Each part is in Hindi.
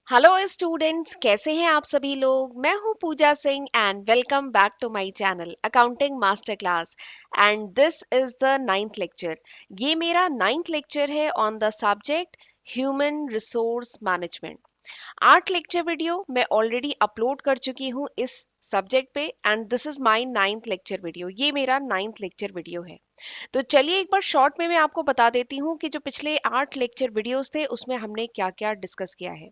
हेलो स्टूडेंट्स, कैसे हैं आप सभी लोग। मैं हूं Pooja Singh and welcome back to my channel accounting master class. And this is the ninth lecture. ये मेरा नाइन्थ लेक्चर है on the subject human resource management. 8 lecture video मैं ऑलरेडी अपलोड कर चुकी हूँ इस सब्जेक्ट पे and this is my ninth lecture video. ये मेरा नाइन्थ लेक्चर वीडियो है। तो चलिए एक बार शॉर्ट में मैं आपको बता देती हूँ कि जो पिछले 8 लेक्चर वीडियोस थे उसमें हमने क्या क्या डिस्कस किया है।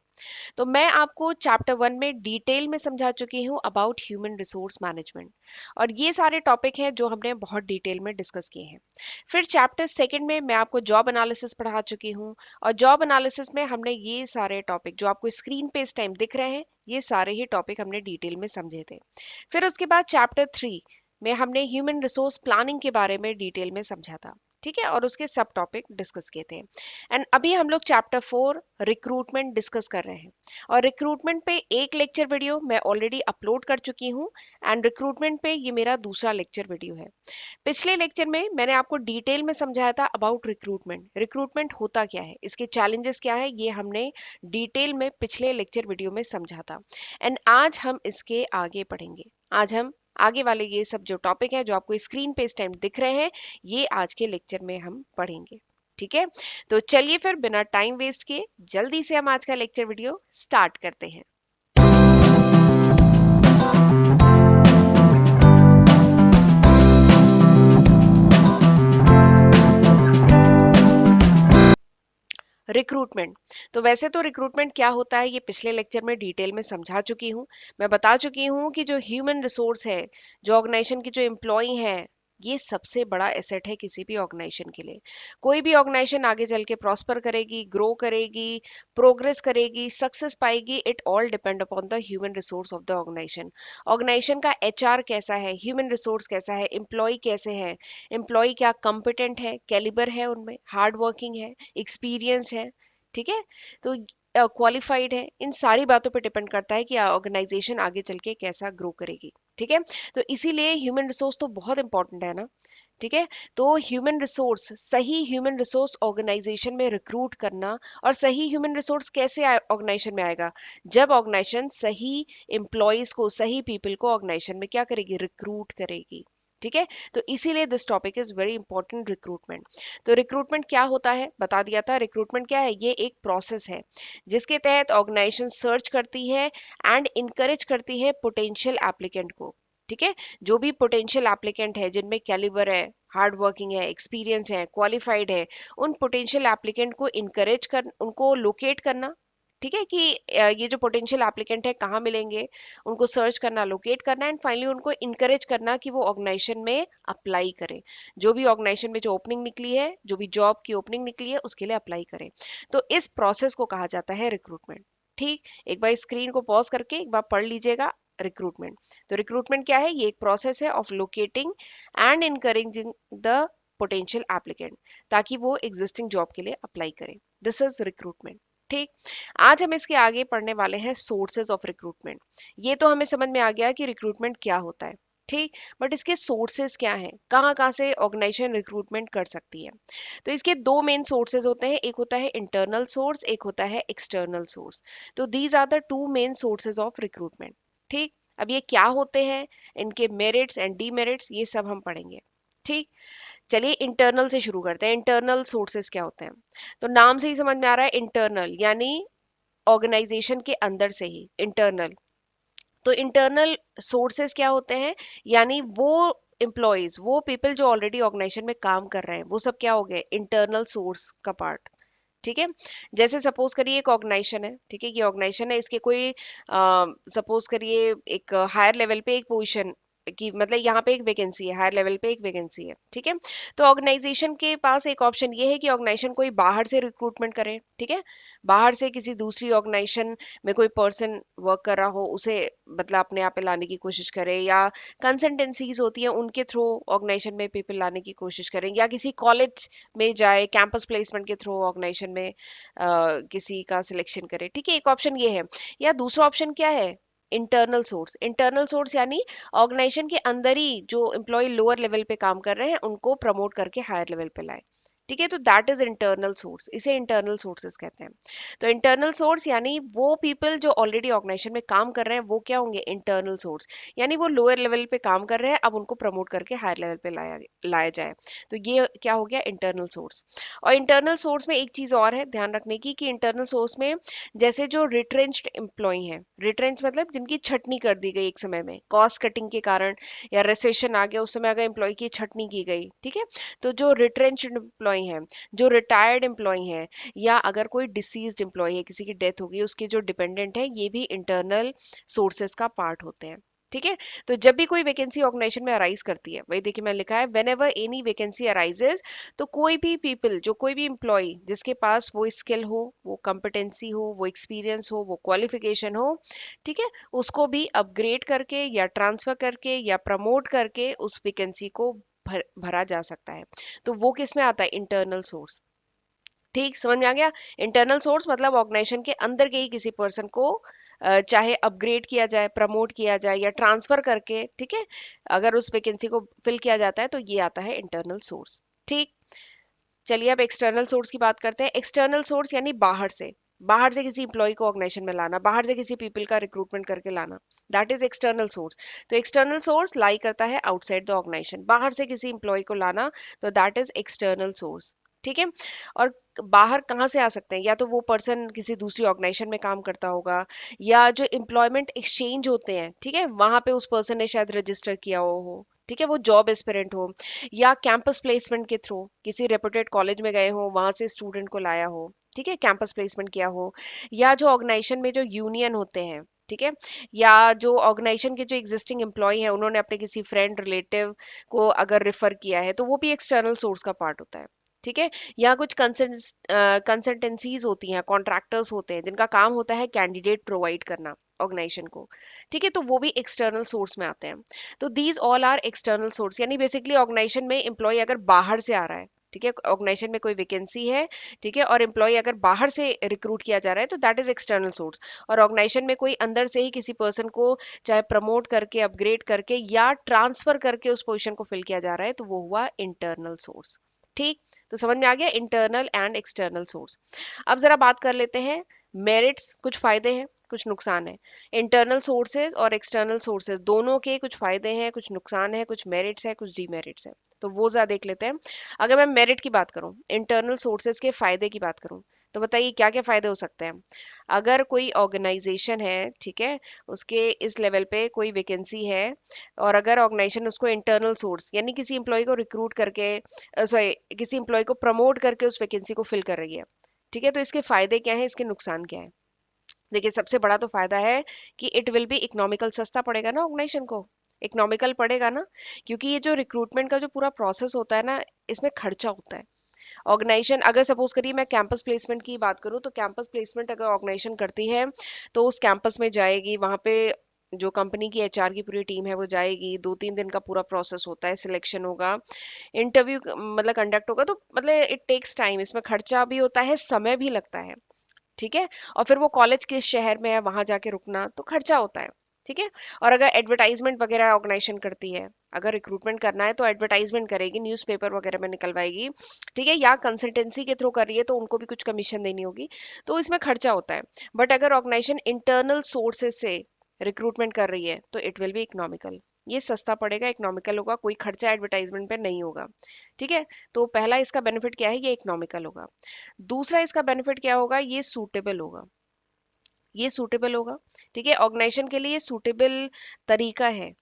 तो मैं आपको चैप्टर 1 में डिटेल में समझा चुकी हूँ अबाउट ह्यूमन रिसोर्स मैनेजमेंट, और ये सारे टॉपिक हैं जो हमने बहुत डिटेल में डिस्कस किए हैं। फिर चैप्टर सेकंड में मैं आपको जॉब एनालिसिस पढ़ा चुकी हूँ, और जॉब एनालिसिस में हमने ये सारे टॉपिक जो आपको स्क्रीन पे इस टाइम दिख रहे हैं, ये सारे ही टॉपिक हमने डिटेल में समझे थे। फिर उसके बाद चैप्टर 3 में हमने ह्यूमन रिसोर्स प्लानिंग के बारे में डिटेल में समझा था। ठीक है, और उसके सब टॉपिक डिस्कस किए थे। एंड अभी हम लोग चैप्टर 4 रिक्रूटमेंट डिस्कस कर रहे हैं, और रिक्रूटमेंट पे एक लेक्चर वीडियो मैं ऑलरेडी अपलोड कर चुकी हूँ। एंड रिक्रूटमेंट पे ये मेरा दूसरा लेक्चर वीडियो है। पिछले लेक्चर में मैंने आपको डिटेल में समझाया था अबाउट रिक्रूटमेंट। रिक्रूटमेंट होता क्या है, इसके चैलेंजेस क्या है, ये हमने डिटेल में पिछले लेक्चर वीडियो में समझा था। एंड आज हम इसके आगे पढ़ेंगे। आज हम आगे वाले ये सब जो टॉपिक है जो आपको स्क्रीन पे इस टाइम दिख रहे हैं, ये आज के लेक्चर में हम पढ़ेंगे। ठीक है, तो चलिए फिर बिना टाइम वेस्ट किए जल्दी से हम आज का लेक्चर वीडियो स्टार्ट करते हैं। रिक्रूटमेंट। तो वैसे तो रिक्रूटमेंट क्या होता है ये पिछले लेक्चर में डिटेल में समझा चुकी हूँ। मैं बता चुकी हूँ कि जो ह्यूमन रिसोर्स है, जो ऑर्गेनाइजेशन की जो एम्प्लॉय है, ये सबसे बड़ा एसेट है किसी भी ऑर्गेनाइजेशन के लिए। कोई भी ऑर्गेनाइजेशन आगे चल के प्रॉस्पर करेगी, ग्रो करेगी, प्रोग्रेस करेगी, सक्सेस पाएगी, it all depend upon the human resource of the organisation. Organisation का एचआर कैसा है, ह्यूमन रिसोर्स कैसा है, एम्प्लॉय कैसे है, एम्प्लॉय क्या कॉम्पिटेंट है, कैलिबर है उनमें, हार्ड वर्किंग है, एक्सपीरियंस है। ठीक है, तो क्वालिफाइड है, इन सारी बातों पे डिपेंड करता है कि ऑर्गेनाइजेशन आगे चल के कैसा ग्रो करेगी। ठीक है, तो इसीलिए ह्यूमन रिसोर्स तो बहुत इंपॉर्टेंट है ना। ठीक है, तो ह्यूमन रिसोर्स, सही ह्यूमन रिसोर्स ऑर्गेनाइजेशन में रिक्रूट करना। और सही ह्यूमन रिसोर्स कैसे ऑर्गेनाइजेशन में आएगा, जब ऑर्गेनाइजेशन सही एम्प्लॉयज को, सही पीपल को ऑर्गेनाइजेशन में क्या करेगी, रिक्रूट करेगी। ठीक है, तो इसीलिए this topic is very important, recruitment. तो रिक्रूटमेंट क्या होता है बता दिया था। रिक्रूटमेंट क्या है, ये एक प्रोसेस है जिसके तहत ऑर्गेनाइजेशन सर्च करती है एंड इनकरेज करती है पोटेंशियल एप्लीकेंट को। ठीक है, जो भी पोटेंशियल एप्लीकेंट है जिनमें कैलिबर है, हार्ड वर्किंग है, एक्सपीरियंस है, क्वालिफाइड है, उन पोटेंशियल एप्लीकेंट को इनकरेज कर, उनको लोकेट करना। ठीक है, कि ये जो पोटेंशियल एप्लीकेंट है कहाँ मिलेंगे, उनको सर्च करना, लोकेट करना, एंड फाइनली उनको इनकरेज करना कि वो ऑर्गेनाइजेशन में अप्लाई करें। जो भी ऑर्गेनाइजेशन में जो ओपनिंग निकली है, जो भी जॉब की ओपनिंग निकली है, उसके लिए अप्लाई करें। तो इस प्रोसेस को कहा जाता है रिक्रूटमेंट। ठीक, एक बार स्क्रीन को पॉज करके एक बार पढ़ लीजिएगा रिक्रूटमेंट। तो रिक्रूटमेंट क्या है, ये एक प्रोसेस है of locating and encouraging the potential applicant, ताकि वो एग्जिस्टिंग जॉब के लिए अप्लाई करें। This is recruitment. ठीक, आज हम इसके आगे पढ़ने वाले हैं सोर्सेज ऑफ रिक्रूटमेंट। ये तो हमें समझ में आ गया कि रिक्रूटमेंट क्या होता है। ठीक, बट इसके सोर्सेज क्या हैं, कहाँ कहाँ से ऑर्गेनाइजेशन रिक्रूटमेंट कर सकती है। तो इसके दो मेन सोर्सेज होते हैं, एक होता है इंटरनल सोर्स, एक होता है एक्सटर्नल सोर्स। तो these are the two main sources of recruitment. ठीक, अब ये क्या होते हैं, इनके मेरिट्स एंड डीमेरिट्स, ये सब हम पढ़ेंगे। ठीक, चलिए इंटरनल से शुरू करते हैं। इंटरनल सोर्सेज क्या होते हैं, तो नाम से ही समझ में आ रहा है, इंटरनल यानी ऑर्गेनाइजेशन के अंदर से ही इंटरनल। तो इंटरनल सोर्सेज क्या होते हैं, यानी वो एम्प्लॉयज, वो पीपल जो ऑलरेडी ऑर्गेनाइजेशन में काम कर रहे हैं, वो सब क्या हो गए, इंटरनल सोर्स का पार्ट। ठीक है, जैसे सपोज करिए एक ऑर्गेनाइजेशन है। ठीक है, ये ऑर्गेनाइजेशन है, इसके कोई सपोज करिए एक हायर लेवल पे एक पोजीशन की, मतलब यहाँ पे एक वैकेंसी है, हायर लेवल पे एक वैकेंसी है। ठीक है, तो ऑर्गेनाइजेशन के पास एक ऑप्शन ये है कि ऑर्गेनाइजेशन कोई बाहर से रिक्रूटमेंट करे। ठीक है, बाहर से किसी दूसरी ऑर्गेनाइजेशन में कोई पर्सन वर्क कर रहा हो, उसे मतलब अपने यहाँ पे लाने की कोशिश करे, या कंसल्टेंसीज होती हैं उनके थ्रू ऑर्गेनाइजेशन में पीपल लाने की कोशिश करें, या किसी कॉलेज में जाए, कैंपस प्लेसमेंट के थ्रू ऑर्गेनाइजेशन में किसी का सिलेक्शन करे। ठीक है, एक ऑप्शन ये है। या दूसरा ऑप्शन क्या है, इंटरनल सोर्स। इंटरनल सोर्स यानी ऑर्गेनाइजेशन के अंदर ही जो एम्प्लॉय लोअर लेवल पे काम कर रहे हैं, उनको प्रमोट करके हायर लेवल पे लाए। ठीक है, तो दैट इज इंटरनल सोर्स, इसे इंटरनल सोर्सेज कहते हैं। तो इंटरनल सोर्स यानी वो पीपल जो ऑलरेडी ऑर्गेनाइजेशन में काम कर रहे हैं वो क्या होंगे, इंटरनल सोर्स। यानी वो लोअर लेवल पे काम कर रहे हैं, अब उनको प्रमोट करके हायर लेवल पे लाया लाया जाए, तो ये क्या हो गया, इंटरनल सोर्स। और इंटरनल सोर्स में एक चीज और है ध्यान रखने की, कि इंटरनल सोर्स में जैसे जो रिट्रेंच्ड एम्प्लॉय हैं, रिट्रेंच मतलब जिनकी छटनी कर दी गई एक समय में कॉस्ट कटिंग के कारण, या रिसेशन आ गया उस समय अगर एम्प्लॉय की छटनी की गई, ठीक है, तो जो रिट्रेंच्ड एम्प्लॉय हैं, जो रिटायर्ड एम्प्लॉय हैं, या अगर कोई डिसीज्ड एम्प्लॉय है, किसी की डेथ हो गई, उसके जो डिपेंडेंट है, ये भी इंटरनल सोर्सेज का पार्ट होते हैं। ठीक है, तो जब भी कोई वैकेंसी ऑर्गेनाइजेशन में अराइज करती है, वही देखिए मैं लिखा है, when ever any vacancy arises, तो कोई भी पीपल, जो कोई भी एम्प्लॉय जिसके पास वो स्किल हो, वो कॉम्पिटेंसी हो, वो एक्सपीरियंस हो, वो क्वालिफिकेशन हो, ठीक है, उसको भी अपग्रेड करके या ट्रांसफर करके या प्रमोट करके उस वैकेंसी को भरा जा सकता है। तो वो किस में आता है, इंटरनल सोर्स। ठीक समझ में आ गया। इंटरनल सोर्स मतलब ऑर्गेनाइजेशन के अंदर के ही किसी पर्सन को चाहे अपग्रेड किया जाए, प्रमोट किया जाए या ट्रांसफर करके, ठीक है, अगर उस वैकेंसी को फिल किया जाता है तो ये आता है इंटरनल सोर्स। ठीक, चलिए अब एक्सटर्नल सोर्स की बात करते हैं। एक्सटर्नल सोर्स यानी बाहर से किसी इंप्लॉय को ऑर्गेनाइजेशन में लाना, बाहर से किसी पीपल का रिक्रूटमेंट करके लाना, दैट इज एक्सटर्नल सोर्स। तो एक्सटर्नल सोर्स लाई करता है आउटसाइड द ऑर्गेनाइजेशन, बाहर से किसी इंप्लॉय को लाना, तो दैट इज एक्सटर्नल सोर्स। ठीक है, और बाहर कहाँ से आ सकते हैं, या तो वो पर्सन किसी दूसरी ऑर्गेनाइजेशन में काम करता होगा, या जो एम्प्लॉयमेंट एक्सचेंज होते हैं, ठीक है, वहां पे उस पर्सन ने शायद रजिस्टर किया हो, ठीक है, वो जॉब एस्पिरेंट हो, या कैंपस प्लेसमेंट के थ्रू किसी रेपुटेड कॉलेज में गए हो, वहां से स्टूडेंट को लाया हो, ठीक है, कैंपस प्लेसमेंट किया हो, या जो ऑर्गेनाइजेशन में जो यूनियन होते हैं, ठीक है, या जो ऑर्गेनाइजेशन के जो एग्जिस्टिंग एम्प्लॉय हैं उन्होंने अपने किसी फ्रेंड रिलेटिव को अगर रेफर किया है, तो वो भी एक्सटर्नल सोर्स का पार्ट होता है। ठीक है, या कुछ कंसल्टेंसीज होती हैं, कॉन्ट्रैक्टर्स होते हैं, जिनका काम होता है कैंडिडेट प्रोवाइड करना ऑर्गेनाइजेशन को, ठीक है, तो वो भी एक्सटर्नल सोर्स में आते हैं। तो these all are external source, यानी बेसिकली ऑर्गेनाइजेशन में एम्प्लॉय अगर बाहर से आ रहा है, ठीक है, ऑर्गेनाइजेशन में कोई वैकेंसी है, ठीक है, और एम्प्लॉय अगर बाहर से रिक्रूट किया जा रहा है, तो दैट इज एक्सटर्नल सोर्स। और ऑर्गेनाइजेशन में कोई अंदर से ही किसी पर्सन को चाहे प्रमोट करके, अपग्रेड करके या ट्रांसफर करके उस पोजीशन को फिल किया जा रहा है, तो वो हुआ इंटरनल सोर्स। ठीक, तो समझ में आ गया इंटरनल एंड एक्सटर्नल सोर्स। अब जरा बात कर लेते हैं मेरिट्स, कुछ फायदे हैं कुछ नुकसान है। इंटरनल सोर्सेज और एक्सटर्नल सोर्सेज दोनों के कुछ फायदे हैं, कुछ नुकसान है, कुछ मेरिट्स है, कुछ डीमेरिट्स है, तो वो जरा देख लेते हैं। अगर मैं मेरिट की बात करूं, इंटरनल सोर्सेज के फायदे की बात करूं, तो बताइए क्या क्या फायदे हो सकते हैं। अगर कोई ऑर्गेनाइजेशन है, ठीक है, उसके इस लेवल पे कोई वैकेंसी है, और अगर ऑर्गेनाइजेशन उसको इंटरनल सोर्स यानी किसी इंप्लॉय को रिक्रूट करके, सॉरी, किसी इंप्लॉय को प्रमोट करके उस वैकेंसी को फिल कर रही है, ठीक है, तो इसके फायदे क्या है, इसके नुकसान क्या है। देखिए सबसे बड़ा तो फायदा है कि इट विल बी इकोनॉमिकल, सस्ता पड़ेगा ना ऑर्गेनाइजेशन को, इकोनॉमिकल पड़ेगा ना, क्योंकि ये जो रिक्रूटमेंट का जो पूरा प्रोसेस होता है ना, इसमें खर्चा होता है। ऑर्गेनाइजेशन अगर सपोज करिए मैं कैंपस प्लेसमेंट की बात करूं, तो कैंपस प्लेसमेंट अगर ऑर्गेनाइजेशन करती है, तो उस कैंपस में जाएगी, वहां पे जो कंपनी की एचआर की पूरी टीम है वो जाएगी, 2-3 दिन का पूरा प्रोसेस होता है, सिलेक्शन होगा, इंटरव्यू मतलब कंडक्ट होगा, तो मतलब इट टेक्स टाइम, इसमें खर्चा भी होता है, समय भी लगता है, ठीक है, और फिर वो कॉलेज किस शहर में है वहां जाके रुकना, तो खर्चा होता है, ठीक है। और अगर एडवर्टाइजमेंट वगैरह ऑर्गेनाइजेशन करती है, अगर रिक्रूटमेंट करना है तो एडवर्टाइजमेंट करेगी, न्यूज़पेपर वगैरह में निकलवाएगी, ठीक है, या कंसल्टेंसी के थ्रू कर रही है तो उनको भी कुछ कमीशन देनी होगी, तो इसमें खर्चा होता है। बट अगर ऑर्गेनाइजेशन इंटरनल सोर्सेज से रिक्रूटमेंट कर रही है, तो इट विल बी इकोनॉमिकल, ये सस्ता पड़ेगा, इकोनॉमिकल होगा, कोई खर्चा एडवर्टाइजमेंट पे नहीं होगा। ठीक है, तो पहला इसका बेनिफिट क्या है, ये इकोनॉमिकल होगा। दूसरा इसका बेनिफिट क्या होगा, ये सूटेबल होगा, ये सूटेबल होगा, ठीक है, ऑर्गेनाइजेशन के लिए सूटेबल तरीका है।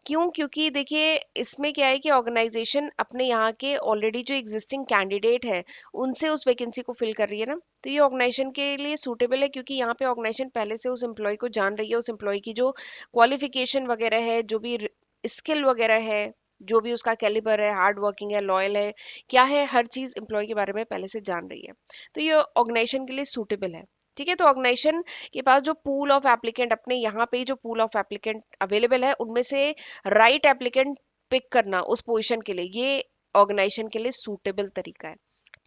क्यों, क्योंकि देखिए इसमें क्या है कि ऑर्गेनाइजेशन अपने यहाँ के ऑलरेडी जो एग्जिस्टिंग कैंडिडेट है उनसे उस वैकेंसी को फिल कर रही है ना, तो ये ऑर्गेनाइजेशन के लिए सूटेबल है, क्योंकि यहाँ पे ऑर्गेनाइजेशन पहले से उस एम्प्लॉय को जान रही है, उस एम्प्लॉय की जो क्वालिफिकेशन वगैरह है, जो भी स्किल वगैरह है, जो भी उसका कैलिबर है, हार्ड वर्किंग है, लॉयल है, क्या है, हर चीज एम्प्लॉय के बारे में पहले से जान रही है, तो ये ऑर्गेनाइजेशन के लिए सूटेबल है। ठीक है, तो ऑर्गेनाइजेशन के पास जो पूल ऑफ एप्लीकेंट, अपने यहाँ पे जो पूल ऑफ एप्लीकेंट अवेलेबल है उनमें से राइट एप्लीकेंट पिक करना उस पोजीशन के लिए, ये ऑर्गेनाइजेशन के लिए सूटेबल तरीका है।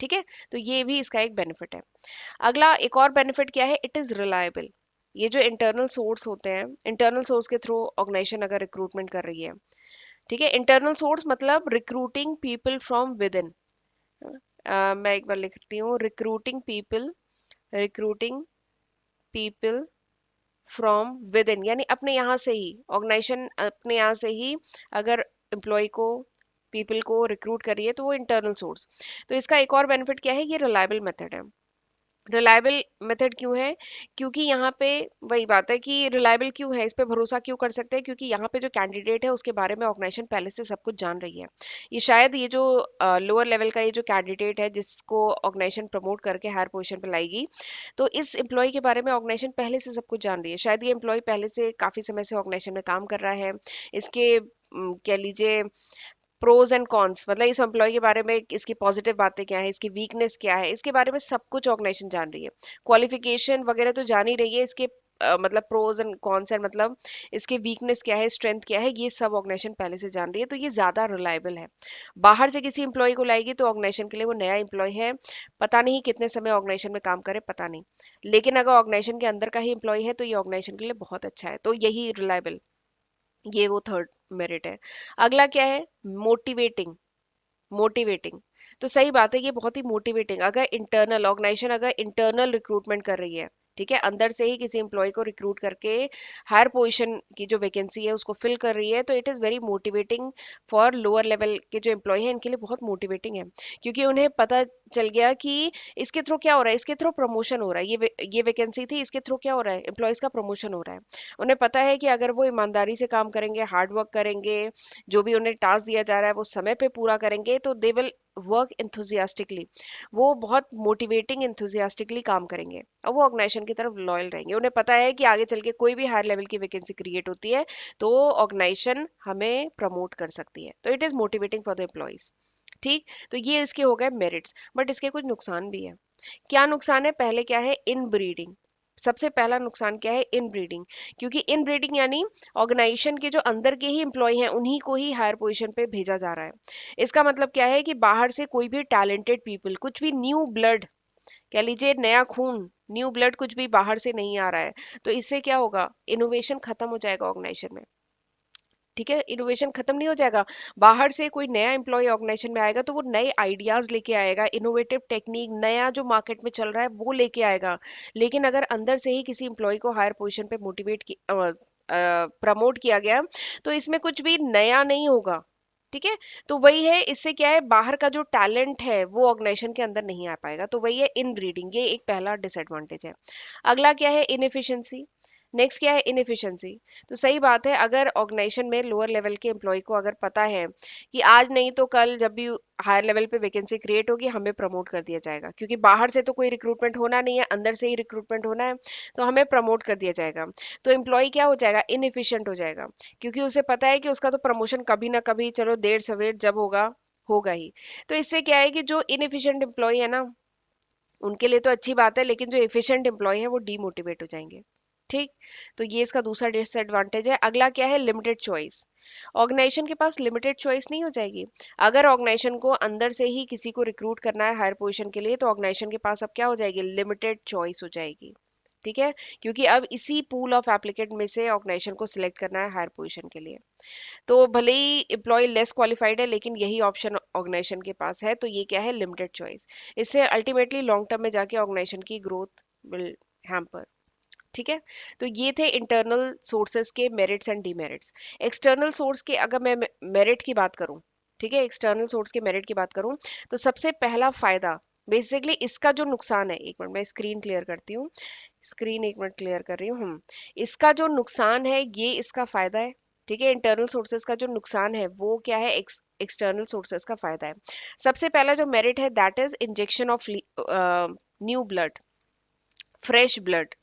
ठीक है, तो ये भी इसका एक बेनिफिट है। अगला एक और बेनिफिट क्या है, इट इज रिलायबल। ये जो इंटरनल सोर्स होते हैं, इंटरनल सोर्स के थ्रू ऑर्गेनाइजेशन अगर रिक्रूटमेंट कर रही है, ठीक है, इंटरनल सोर्स मतलब recruiting people from with in, मैं एक बार लिखती हूँ, recruiting people from with in, यानी अपने यहाँ से ही, ऑर्गेनाइजेशन अपने यहाँ से ही अगर एम्प्लॉय को, पीपल को रिक्रूट करिए तो वो इंटरनल सोर्स। तो इसका एक और बेनिफिट क्या है, ये रिलायबल मेथड है। रिलायबल मेथड क्यों है? क्योंकि यहाँ पे वही बात है कि रिलायबल क्यों है, इस पे भरोसा क्यों कर सकते हैं, क्योंकि यहाँ पे जो कैंडिडेट है उसके बारे में ऑर्गेनाइजेशन पहले से सब कुछ जान रही है। ये शायद ये जो लोअर लेवल का ये जो कैंडिडेट है जिसको ऑर्गेनाइजेशन प्रमोट करके हायर पोजीशन पे लाएगी, तो इस एम्प्लॉय के बारे में ऑर्गेनाइजेशन पहले से सब कुछ जान रही है। शायद ये एम्प्लॉय पहले से काफी समय से ऑर्गेनाइजेशन में काम कर रहा है। इसके कह लीजिए प्रोज एंड कॉन्स, मतलब इस एम्प्लॉय के बारे में इसकी पॉजिटिव बातें क्या है, इसकी वीकनेस क्या है, इसके बारे में सब कुछ ऑर्गेनाइजेशन जान रही है। क्वालिफिकेशन वगैरह तो जान ही रही है, इसके मतलब प्रोज एंड कॉन्स है, मतलब इसके वीकनेस क्या है, स्ट्रेंथ क्या है, ये सब ऑर्गेनाइजेशन पहले से जान रही है, तो ये ज्यादा रिलायबल है। बाहर से किसी एम्प्लॉय को लाएगी तो ऑर्गेनाइजेशन के लिए वो नया एम्प्लॉय है, पता नहीं कितने समय ऑर्गेनाइजेशन में काम करे, पता नहीं। लेकिन अगर ऑर्गेनाइजेशन के अंदर का ही एम्प्लॉय है तो ये ऑर्गेनाइजेशन के लिए बहुत अच्छा है, तो यही रिलायबल, ये वो थर्ड मेरिट है। अगला क्या है, मोटिवेटिंग। मोटिवेटिंग, तो सही बात है, ये बहुत ही मोटिवेटिंग, अगर इंटरनल ऑर्गेनाइजेशन अगर इंटरनल रिक्रूटमेंट कर रही है, ठीक है, अंदर से ही किसी एम्प्लॉय को रिक्रूट करके हायर पोजीशन की जो वैकेंसी है उसको फिल कर रही है, तो it is very motivating for lower level के जो एम्प्लॉय हैं, इनके लिए बहुत मोटिवेटिंग है। क्योंकि उन्हें पता चल गया कि इसके थ्रू क्या हो रहा है, इसके थ्रू प्रमोशन हो रहा है, ये वैकेंसी थी, इसके थ्रू क्या हो रहा है, एम्प्लॉयज का प्रमोशन हो रहा है। उन्हें पता है कि अगर वो ईमानदारी से काम करेंगे, हार्ड वर्क करेंगे, जो भी उन्हें टास्क दिया जा रहा है वो समय पे पूरा करेंगे, तो दे विल वर्क इंथुजियास्टिकली, वो बहुत मोटिवेटिंग इंथुजियास्टिकली काम करेंगे और वो ऑर्गेनाइजेशन की तरफ लॉयल रहेंगे। उन्हें पता है कि आगे चल के कोई भी हायर लेवल की वैकेंसी क्रिएट होती है तो ऑर्गेनाइजेशन हमें प्रमोट कर सकती है, तो it is motivating for the employees. ठीक, तो ये इसके हो गए मेरिट्स, बट इसके कुछ नुकसान भी है। क्या नुकसान है, पहले क्या है, इन ब्रीडिंग। सबसे पहला नुकसान क्या है, इन ब्रीडिंग। क्योंकि इन ब्रीडिंग यानी ऑर्गेनाइजेशन के जो अंदर के ही एम्प्लॉय हैं उन्हीं को ही हायर पोजीशन पे भेजा जा रहा है। इसका मतलब क्या है कि बाहर से कोई भी टैलेंटेड पीपल, कुछ भी न्यू ब्लड, कह लीजिए नया खून, न्यू ब्लड कुछ भी बाहर से नहीं आ रहा है, तो इससे क्या होगा, इनोवेशन खत्म हो जाएगा ऑर्गेनाइजेशन में। ठीक है, इनोवेशन खत्म नहीं हो जाएगा। बाहर से कोई नया एम्प्लॉय ऑर्गेनाइजेशन में आएगा तो वो नए आइडियाज लेके आएगा, इनोवेटिव टेक्निक, नया जो मार्केट में चल रहा है वो लेके आएगा। लेकिन अगर अंदर से ही किसी एम्प्लॉय को हायर पोजीशन पे प्रमोट किया गया, तो इसमें कुछ भी नया नहीं होगा। ठीक है, तो वही है, इससे क्या है, बाहर का जो टैलेंट है वो ऑर्गेनाइजेशन के अंदर नहीं आ पाएगा, तो वही है इन ब्रीडिंग, ये एक पहला डिसएडवांटेज है। अगला क्या है, इनएफिशिएंसी। नेक्स्ट क्या है, इनएफिशिएंसी। तो सही बात है, अगर ऑर्गेनाइजेशन में लोअर लेवल के एम्प्लॉय को अगर पता है कि आज नहीं तो कल जब भी हायर लेवल पे वैकेंसी क्रिएट होगी हमें प्रमोट कर दिया जाएगा, क्योंकि बाहर से तो कोई रिक्रूटमेंट होना नहीं है, अंदर से ही रिक्रूटमेंट होना है, तो हमें प्रमोट कर दिया जाएगा, तो एम्प्लॉय क्या हो जाएगा, इनएफिशिएंट हो जाएगा। क्योंकि उसे पता है कि उसका तो प्रमोशन कभी ना कभी, चलो देर सवेर जब होगा, होगा ही। तो इससे क्या है कि जो इनएफिशिएंट एम्प्लॉय है ना, उनके लिए तो अच्छी बात है, लेकिन जो एफिशिएंट एम्प्लॉय है वो डीमोटिवेट हो जाएंगे। ठीक, तो ये इसका दूसरा डिसएडवांटेज है। अगला क्या है, लिमिटेड चॉइस। ऑर्गेनाइजेशन के पास लिमिटेड चॉइस नहीं हो जाएगी। अगर ऑर्गेनाइजेशन को अंदर से ही किसी को रिक्रूट करना है हायर पोजीशन के लिए, तो ऑर्गेनाइजेशन के पास अब क्या हो जाएगी, लिमिटेड चॉइस हो जाएगी। ठीक है, क्योंकि अब इसी पूल ऑफ एप्लीकेंट में से ऑर्गेनाइजेशन को सिलेक्ट करना है हायर पोजीशन के लिए। तो भले ही एम्प्लॉय लेस क्वालिफाइड है लेकिन यही ऑप्शन ऑर्गेनाइजेशन के पास है, तो ये क्या है, लिमिटेड चॉइस। इससे अल्टीमेटली लॉन्ग टर्म में जाके ऑर्गेनाइजेशन की ग्रोथ विल हैम्पर। ठीक है, तो ये थे इंटरनल सोर्सेज के merits and demerits. External source के अगर मैं मेरिट की बात करूं, ठीक है, एक्सटर्नल सोर्स के मेरिट की बात करूं, तो सबसे पहला फायदा, बेसिकली इसका जो नुकसान है, एक मिनट मैं स्क्रीन क्लियर करती हूँ, स्क्रीन एक मिनट क्लियर कर रही हूँ। इसका जो नुकसान है ये इसका फायदा है। ठीक है, इंटरनल सोर्सेज का जो नुकसान है वो क्या है, एक्सटर्नल सोर्सेज का फायदा है। सबसे पहला जो मेरिट है that is injection of new blood, fresh blood.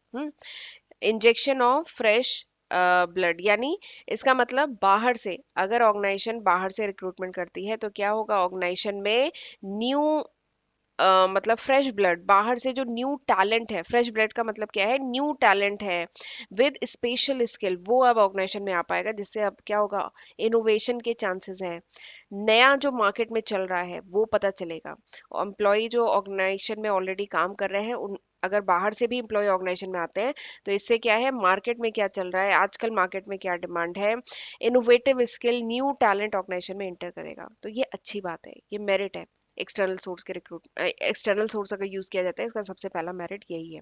Injection of fresh blood, यानी इसका मतलब बाहर से, अगर ऑर्गेनाइजेशन बाहर से रिक्रूटमेंट करती है तो क्या होगा, ऑर्गेनाइजेशन में न्यू मतलब फ्रेश ब्लड, बाहर से जो न्यू टैलेंट है, फ्रेश ब्लड का मतलब क्या है, न्यू टैलेंट है विद स्पेशल स्किल, वो अब ऑर्गेनाइजेशन में आ पाएगा, जिससे अब क्या होगा, इनोवेशन के चांसेस हैं, नया जो मार्केट में चल रहा है वो पता चलेगा। एम्प्लॉय जो ऑर्गेनाइजेशन में ऑलरेडी काम कर रहे हैं उन, अगर बाहर से भी एम्प्लॉय ऑर्गेनाइजेशन में आते हैं तो इससे क्या है, मार्केट में क्या चल रहा है आजकल, मार्केट में क्या डिमांड है, innovative skill, new talent organisation में इंटर करेगा, तो ये अच्छी बात है, ये मेरिट है एक्सटर्नल सोर्स के एक्सटर्नल सोर्स अगर यूज किया जाता है, इसका सबसे पहला मेरिट यही है।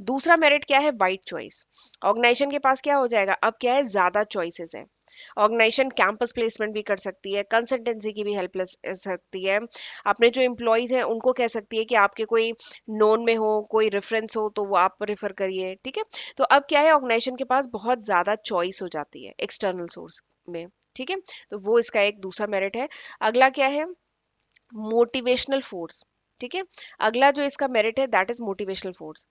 दूसरा मेरिट क्या है? Wide choice. ऑर्गेनाइजेशन के पास क्या हो जाएगा, अब क्या है, ज्यादा चॉइसेस है। ऑर्गेनाइजेशन कैंपस प्लेसमेंट भी कर सकती है, कंसल्टेंसी की भी हेल्प ले सकती है, अपने जो एम्प्लॉयज हैं उनको कह सकती है कि आपके कोई नोन में हो, कोई रेफरेंस हो तो वो आप रेफर करिए, ठीक है। तो अब क्या है, ऑर्गेनाइजेशन के पास बहुत ज्यादा चॉइस हो जाती है एक्सटर्नल सोर्स में, ठीक है। तो वो इसका एक दूसरा मेरिट है। अगला क्या है? मोटिवेशनल फोर्स, ठीक है। अगला जो इसका मेरिट है दैट इज मोटिवेशनल फोर्स।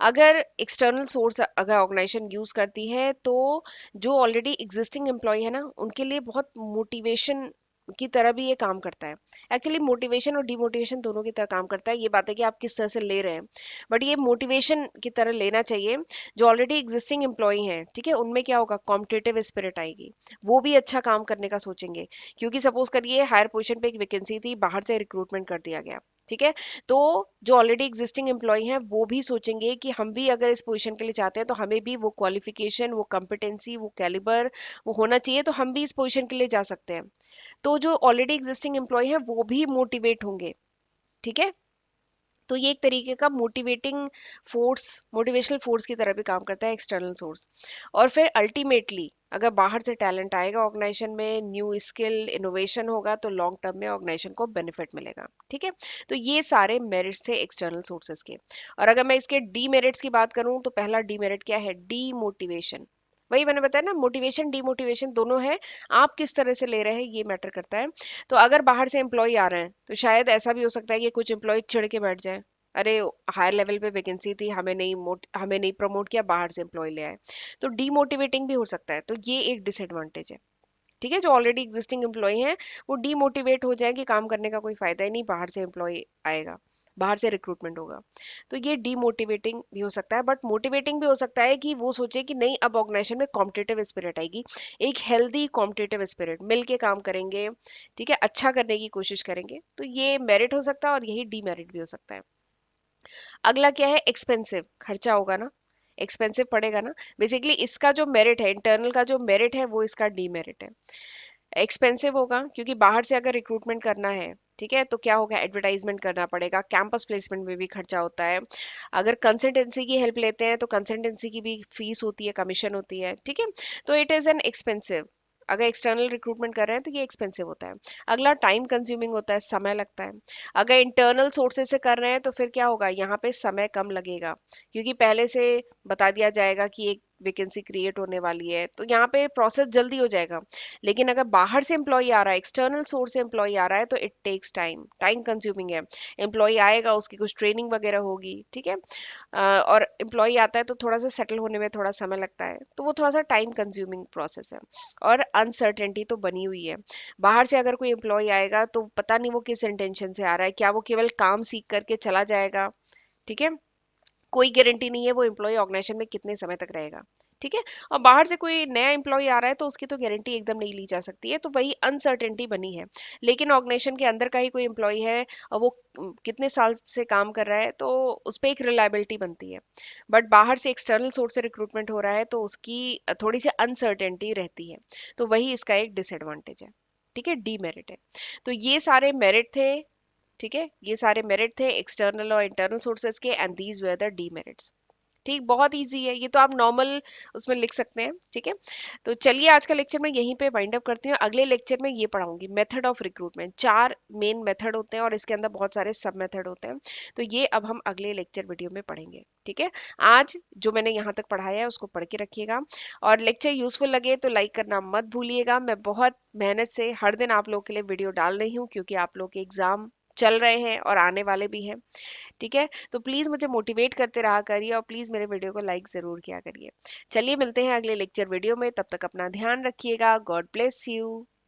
अगर एक्सटर्नल सोर्स अगर ऑर्गेनाइजेशन यूज करती है तो जो ऑलरेडी एग्जिस्टिंग एम्प्लॉय है ना, उनके लिए बहुत मोटिवेशन की तरह भी ये काम करता है। एक्चुअली मोटिवेशन और डिमोटिवेशन दोनों की तरह काम करता है, ये बात है कि आप किस तरह से ले रहे हैं, बट ये मोटिवेशन की तरह लेना चाहिए। जो ऑलरेडी एग्जिस्टिंग एम्प्लॉय हैं, ठीक है, उनमें क्या होगा, कॉम्पिटिटिव स्पिरिट आएगी, वो भी अच्छा काम करने का सोचेंगे। क्योंकि सपोज करिए हायर पोजीशन पे एक वैकेंसी थी, बाहर से रिक्रूटमेंट कर दिया गया, ठीक है। तो जो ऑलरेडी एग्जिस्टिंग एम्प्लॉय हैं वो भी सोचेंगे कि हम भी अगर इस पोजीशन के लिए चाहते हैं तो हमें भी वो क्वालिफिकेशन, वो कॉम्पिटेंसी, वो कैलिबर वो होना चाहिए, तो हम भी इस पोजीशन के लिए जा सकते हैं। तो जो ऑलरेडी एग्जिस्टिंग एम्प्लॉय हैं वो भी मोटिवेट होंगे, ठीक है। तो ये एक तरीके का मोटिवेटिंग फोर्स, मोटिवेशनल फोर्स की तरह भी काम करता है एक्सटर्नल सोर्स। और फिर अल्टीमेटली अगर बाहर से टैलेंट आएगा ऑर्गेनाइजेशन में, न्यू स्किल इनोवेशन होगा, तो लॉन्ग टर्म में ऑर्गेनाइजेशन को बेनिफिट मिलेगा, ठीक है। तो ये सारे मेरिट्स थे एक्सटर्नल सोर्सेज के। और अगर मैं इसके डीमेरिट्स की बात करूं तो पहला डीमेरिट क्या है? डीमोटिवेशन। वही मैंने बताया ना, मोटिवेशन डिमोटिवेशन दोनों है, आप किस तरह से ले रहे हैं ये मैटर करता है। तो अगर बाहर से एम्प्लॉय आ रहे हैं तो शायद ऐसा भी हो सकता है कि कुछ एम्प्लॉय चिढ़ के बैठ जाए, अरे हायर लेवल पे वैकेंसी थी, हमें नहीं प्रमोट किया, बाहर से एम्प्लॉय ले आए। तो डीमोटिवेटिंग भी हो सकता है, तो ये एक डिसएडवांटेज है, ठीक है। जो ऑलरेडी एग्जिस्टिंग एम्प्लॉय हैं वो डीमोटिवेट हो जाए कि काम करने का कोई फायदा ही नहीं, बाहर से एम्प्लॉय आएगा, बाहर से रिक्रूटमेंट होगा। तो ये डीमोटिवेटिंग भी हो सकता है, बट मोटिवेटिंग भी हो सकता है कि वो सोचे कि नहीं, अब ऑर्गेनाइजेशन में कॉम्पिटिटिव स्पिरिट आएगी, एक हेल्दी कॉम्पिटिटिव स्पिरिट, मिल के काम करेंगे, ठीक है, अच्छा करने की कोशिश करेंगे। तो ये मेरिट हो सकता है और यही डीमेरिट भी हो सकता है। अगला क्या है? एक्सपेंसिव, खर्चा होगा ना, एक्सपेंसिव पड़ेगा ना। बेसिकली इसका जो मेरिट है, इंटरनल का जो मेरिट है वो इसका डीमेरिट है। एक्सपेंसिव होगा क्योंकि बाहर से अगर रिक्रूटमेंट करना है, ठीक है, तो क्या होगा, एडवर्टाइजमेंट करना पड़ेगा, कैंपस प्लेसमेंट में भी खर्चा होता है। अगर कंसल्टेंसी की हेल्प लेते हैं तो कंसल्टेंसी की भी फीस होती है, कमीशन होती है, ठीक है। तो इट इज एन एक्सपेंसिव। अगर एक्सटर्नल रिक्रूटमेंट कर रहे हैं तो ये एक्सपेंसिव होता है। अगला टाइम कंज्यूमिंग होता है, समय लगता है। अगर इंटरनल सोर्सेज से कर रहे हैं तो फिर क्या होगा, यहाँ पे समय कम लगेगा, क्योंकि पहले से बता दिया जाएगा कि एक वैकेंसी क्रिएट होने वाली है, तो यहाँ पे प्रोसेस जल्दी हो जाएगा। लेकिन अगर बाहर से एम्प्लॉय आ रहा है, एक्सटर्नल सोर्स से एम्प्लॉय आ रहा है, तो it takes time, time consuming है। एम्प्लॉय आएगा, उसकी कुछ ट्रेनिंग वगैरह होगी, ठीक है। और एम्प्लॉय आता है तो थोड़ा सा सेटल होने में थोड़ा समय लगता है, तो वो थोड़ा सा टाइम कंज्यूमिंग प्रोसेस है। और अनसर्टेनिटी तो बनी हुई है। बाहर से अगर कोई एम्प्लॉय आएगा तो पता नहीं वो किस इंटेंशन से आ रहा है, क्या वो केवल काम सीख करके चला जाएगा, ठीक है। कोई गारंटी नहीं है वो एम्प्लॉय ऑर्गेनाइजेशन में कितने समय तक रहेगा, ठीक है। और बाहर से कोई नया एम्प्लॉय आ रहा है तो उसकी तो गारंटी एकदम नहीं ली जा सकती है, तो वही अनसर्टेनिटी बनी है। लेकिन ऑर्गेनाइजेशन के अंदर का ही कोई एम्प्लॉय है और वो कितने साल से काम कर रहा है, तो उस पर एक रिलायबिलिटी बनती है। बट बाहर से एक्सटर्नल सोर्स से रिक्रूटमेंट हो रहा है तो उसकी थोड़ी सी अनसर्टेनिटी रहती है, तो वही इसका एक डिसएडवांटेज है, ठीक है, डीमेरिट है। तो ये सारे मेरिट थे, ठीक है, ये सारे मेरिट थे एक्सटर्नल और इंटरनल सोर्सेज के, and these were the demerits. ठीक, बहुत इजी है ये तो, आप नॉर्मल उसमें लिख सकते हैं, ठीक है। तो चलिए आज का लेक्चर मैं यहीं पे वाइंड अप करती हूँ। अगले लेक्चर में ये पढ़ाऊंगी method of recruitment. 4 main method होते हैं और इसके अंदर बहुत सारे सब मेथड होते हैं, तो ये अब हम अगले लेक्चर वीडियो में पढ़ेंगे, ठीक है। आज जो मैंने यहाँ तक पढ़ाया है उसको पढ़ के रखिएगा, और लेक्चर यूजफुल लगे तो लाइक करना मत भूलिएगा। मैं बहुत मेहनत से हर दिन आप लोगों के लिए वीडियो डाल रही हूँ, क्योंकि आप लोग के एग्जाम चल रहे हैं और आने वाले भी हैं, ठीक है। तो प्लीज मुझे मोटिवेट करते रहा करिए और प्लीज मेरे वीडियो को लाइक जरूर किया करिए। चलिए मिलते हैं अगले लेक्चर वीडियो में, तब तक अपना ध्यान रखिएगा। God bless you.